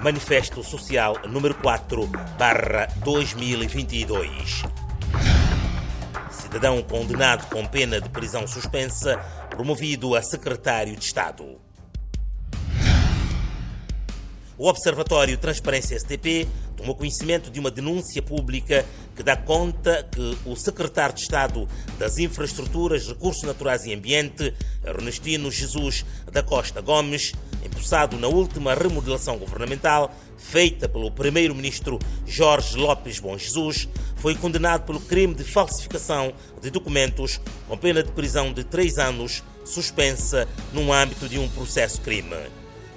Manifesto Social número 4/2022. Cidadão condenado com pena de prisão suspensa, promovido a secretário de Estado. O Observatório Transparência STP tomou conhecimento de uma denúncia pública que dá conta que o secretário de Estado das Infraestruturas, Recursos Naturais e Ambiente, Ernestino Jesus da Costa Gomes, empossado na última remodelação governamental feita pelo primeiro-ministro Jorge Lopes Bom Jesus, foi condenado pelo crime de falsificação de documentos com pena de prisão de 3 anos suspensa no âmbito de um processo-crime.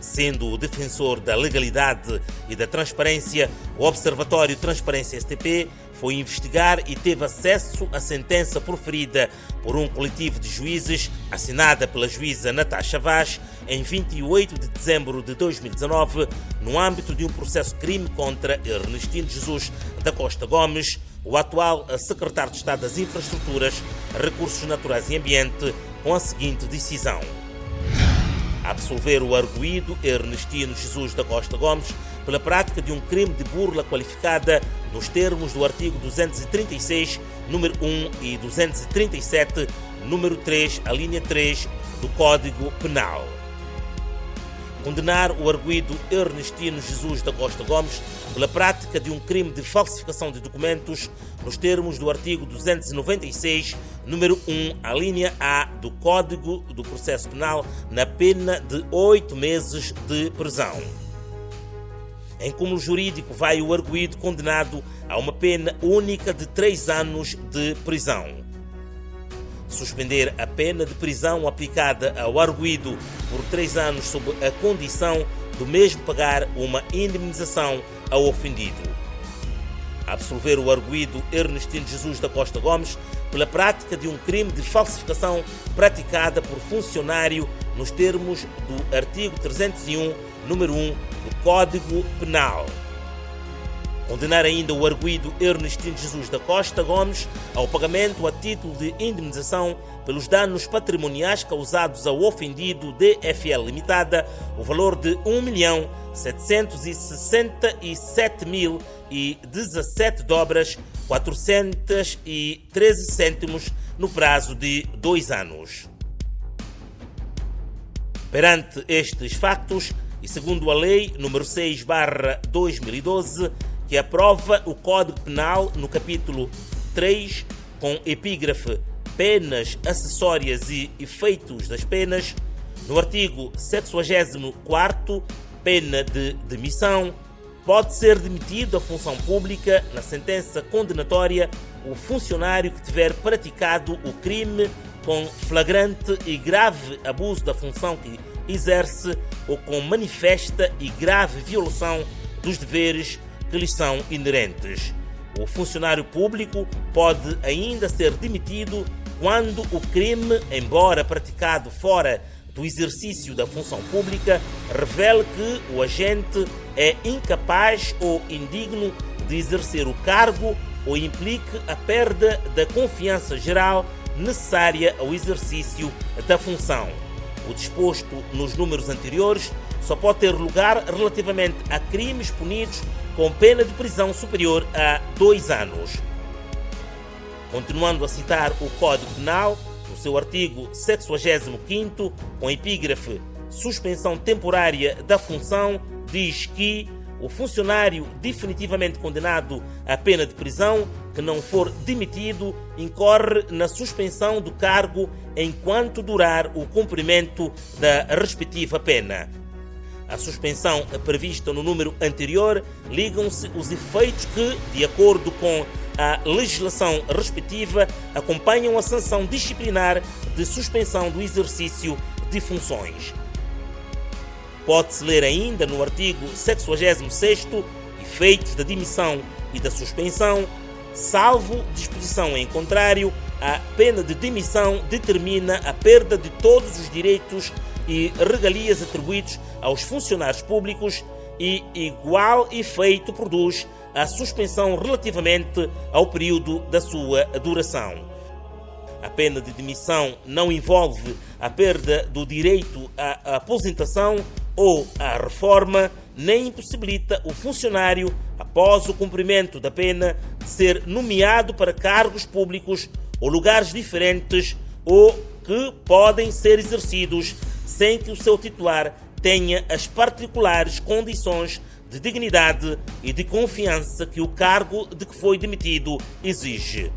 Sendo o defensor da legalidade e da transparência, o Observatório Transparência STP foi investigar e teve acesso à sentença proferida por um coletivo de juízes, assinada pela juíza Natasha Vaz, em 28 de dezembro de 2019, no âmbito de um processo-crime contra Ernestino Jesus da Costa Gomes, o atual secretário de Estado das Infraestruturas, Recursos Naturais e Ambiente, com a seguinte decisão: absolver o arguido Ernestino Jesus da Costa Gomes pela prática de um crime de burla qualificada nos termos do artigo 236, número 1 e 237, número 3, a linha 3 do Código Penal. Condenar o arguido Ernestino Jesus da Costa Gomes pela prática de um crime de falsificação de documentos nos termos do artigo 296, número 1, a linha A do Código do Processo Penal, na pena de 8 meses de prisão. Em cúmulo jurídico, vai o arguido condenado a uma pena única de 3 anos de prisão. Suspender a pena de prisão aplicada ao arguido por 3 anos sob a condição do mesmo pagar uma indemnização ao ofendido. Absolver o arguido Ernestino Jesus da Costa Gomes pela prática de um crime de falsificação praticada por funcionário nos termos do artigo 301, número 1 do Código Penal. Condenar ainda o arguido Ernestino Jesus da Costa Gomes ao pagamento a título de indemnização pelos danos patrimoniais causados ao ofendido DFL Limitada, o valor de 1.767.017 dobras 413 cêntimos no prazo de 2 anos. Perante estes factos, e segundo a Lei nº 6/2012, que aprova o Código Penal no capítulo 3, com epígrafe Penas acessórias e efeitos das penas, no artigo 74º, pena de demissão, pode ser demitido da função pública, na sentença condenatória, o funcionário que tiver praticado o crime com flagrante e grave abuso da função que exerce ou com manifesta e grave violação dos deveres que lhes são inerentes. O funcionário público pode ainda ser demitido quando o crime, embora praticado fora do exercício da função pública, revele que o agente é incapaz ou indigno de exercer o cargo ou implique a perda da confiança geral necessária ao exercício da função. O disposto nos números anteriores só pode ter lugar relativamente a crimes punidos com pena de prisão superior a 2 anos. Continuando a citar o Código Penal, no seu artigo 75º, com epígrafe suspensão temporária da função, diz que o funcionário definitivamente condenado à pena de prisão, que não for demitido, incorre na suspensão do cargo enquanto durar o cumprimento da respectiva pena. À suspensão prevista no número anterior, ligam-se os efeitos que, de acordo com a legislação respectiva, acompanham a sanção disciplinar de suspensão do exercício de funções. Pode-se ler ainda no artigo 76º, efeitos da demissão e da suspensão, salvo disposição em contrário, a pena de demissão determina a perda de todos os direitos e regalias atribuídos aos funcionários públicos e igual efeito produz a suspensão relativamente ao período da sua duração. A pena de demissão não envolve a perda do direito à aposentação ou à reforma nem impossibilita o funcionário, após o cumprimento da pena, de ser nomeado para cargos públicos ou lugares diferentes ou que podem ser exercidos sem que o seu titular tenha as particulares condições de dignidade e de confiança que o cargo de que foi demitido exige.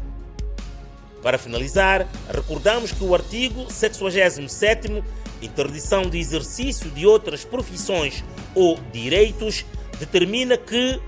Para finalizar, recordamos que o artigo 67º, interdição de exercício de outras profissões ou direitos, determina que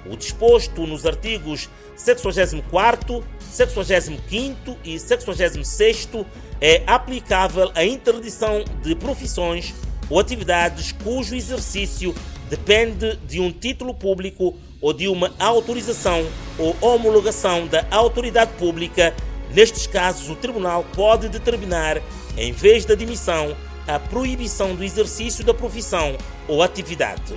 o disposto nos artigos 64º, 65º e 66º é aplicável à interdição de profissões ou atividades cujo exercício depende de um título público ou de uma autorização ou homologação da autoridade pública. Nestes casos, o Tribunal pode determinar, em vez da demissão, a proibição do exercício da profissão ou atividade.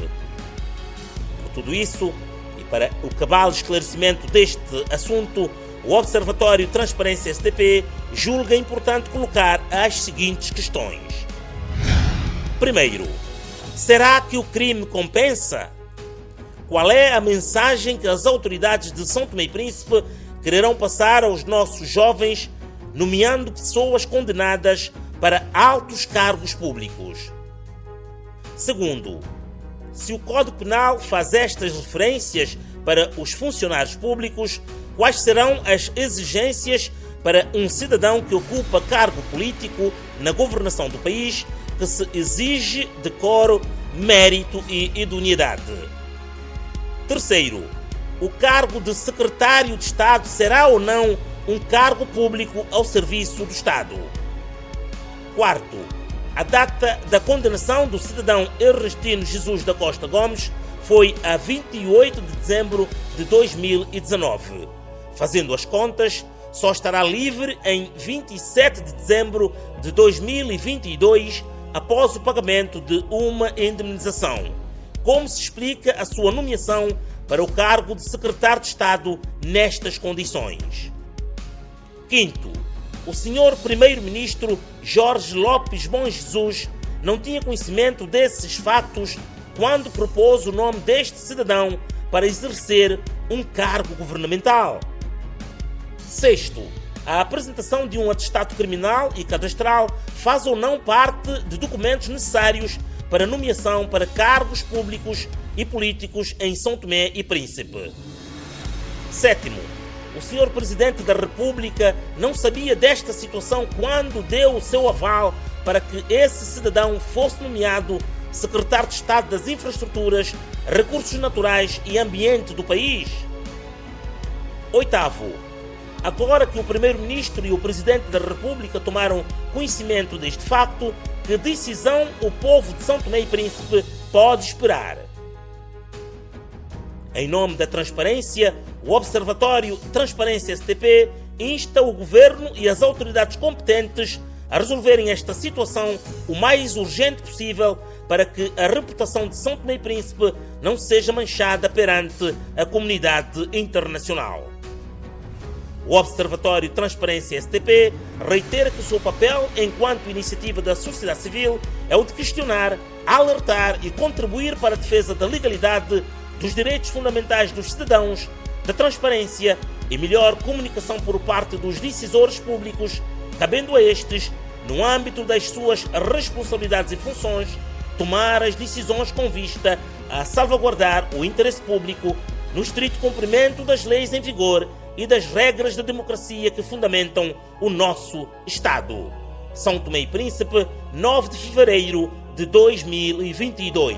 Por tudo isso, e para o cabal esclarecimento deste assunto, o Observatório Transparência STP julga importante colocar as seguintes questões. Primeiro, será que o crime compensa? Qual é a mensagem que as autoridades de São Tomé e Príncipe quererão passar aos nossos jovens, nomeando pessoas condenadas para altos cargos públicos? Segundo, se o Código Penal faz estas referências para os funcionários públicos, quais serão as exigências para um cidadão que ocupa cargo político na governação do país, que se exige decoro, mérito e idoneidade? Terceiro, o cargo de secretário de Estado será ou não um cargo público ao serviço do Estado? Quarto, a data da condenação do cidadão Ernestino Jesus da Costa Gomes foi a 28 de dezembro de 2019. Fazendo as contas, só estará livre em 27 de dezembro de 2022 após o pagamento de uma indemnização. Como se explica a sua nomeação para o cargo de secretário de Estado nestas condições? Quinto, o senhor Primeiro-Ministro Jorge Lopes Bom Jesus não tinha conhecimento desses fatos quando propôs o nome deste cidadão para exercer um cargo governamental. Sexto, a apresentação de um atestado criminal e cadastral faz ou não parte de documentos necessários para nomeação para cargos públicos e políticos em São Tomé e Príncipe. Sétimo, o senhor Presidente da República não sabia desta situação quando deu o seu aval para que esse cidadão fosse nomeado secretário de Estado das Infraestruturas, Recursos Naturais e Ambiente do país. Oitavo, agora que o Primeiro-Ministro e o Presidente da República tomaram conhecimento deste facto, que decisão o povo de São Tomé e Príncipe pode esperar? Em nome da transparência, o Observatório Transparência STP insta o Governo e as autoridades competentes a resolverem esta situação o mais urgente possível para que a reputação de São Tomé e Príncipe não seja manchada perante a comunidade internacional. O Observatório Transparência STP reitera que o seu papel enquanto iniciativa da sociedade civil é o de questionar, alertar e contribuir para a defesa da legalidade, dos direitos fundamentais dos cidadãos, da transparência e melhor comunicação por parte dos decisores públicos, cabendo a estes, no âmbito das suas responsabilidades e funções, tomar as decisões com vista a salvaguardar o interesse público no estrito cumprimento das leis em vigor e das regras da democracia que fundamentam o nosso Estado. São Tomé e Príncipe, 9 de fevereiro de 2022.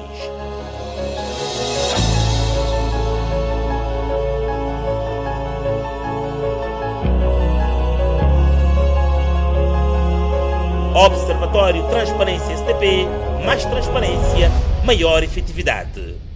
Observatório Transparência STP, mais transparência, maior efetividade.